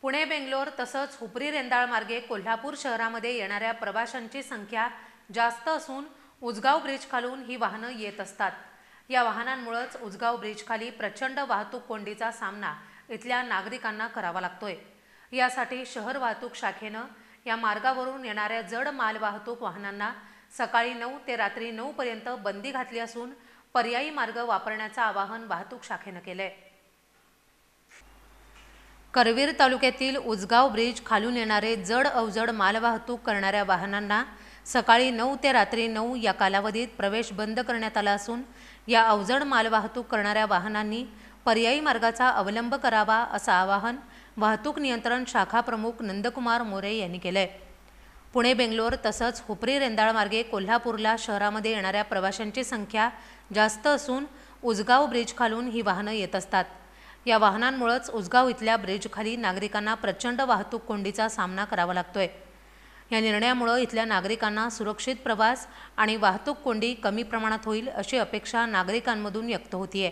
पुणे बेंगलोर तसंच हुपरी रेंदाळ मार्गे कोल्हापूर शहरामध्ये येणाऱ्या प्रवाशांची संख्या जास्त असून उजगाव ब्रिज खालून ही वाहनं येत असतात। या वाहनांमुळेच उजगाव ब्रिज खाली प्रचंड वाहतूक कोंडीचा सामना इथल्या नागरिकांना करावा लागतोय। यासाठी शहर वाहतूक शाखेनं या मार्गावरून येणाऱ्या जड माल वाहतूक वाहनांना सकाळी 9 ते रात्री 9 पर्यंत बंदी घातली असून पर्यायी मार्ग वापरण्याचं आवाहन वाहतूक शाखेनं केलंय। करवीर तालुक्यातील उजगाव ब्रिज खालून येणारे जड अवजड मालवाहतूक करणाऱ्या वाहनांना सकाळी 9 ते रात्री 9 या कालावधीत प्रवेश बंद करण्यात आला असून या अवजड मालवाहतूक करणाऱ्या वाहनांनी पर्यायी मार्गाचा अवलंब करावा असं आवाहन वाहतूक नियंत्रण शाखा प्रमुख नंदकुमार मोरे यांनी केलंय। पुणे बेंगलोर तसंच हुपरी रेंदाळ मार्गे कोल्हापूरला शहरामध्ये येणाऱ्या प्रवाशांची संख्या जास्त असून उजगाव ब्रिज खालून ही वाहनं येत असतात। या वाहनांमुळेच उजगाव इथल्या ब्रिजखाली नागरिकांना प्रचंड वाहतूक कोंडीचा सामना करावा लागतोय। या निर्णयामुळे इथल्या नागरिकांना सुरक्षित प्रवास आणि वाहतूक कोंडी कमी प्रमाणात होईल अशी अपेक्षा नागरिकांमधून व्यक्त होतीये।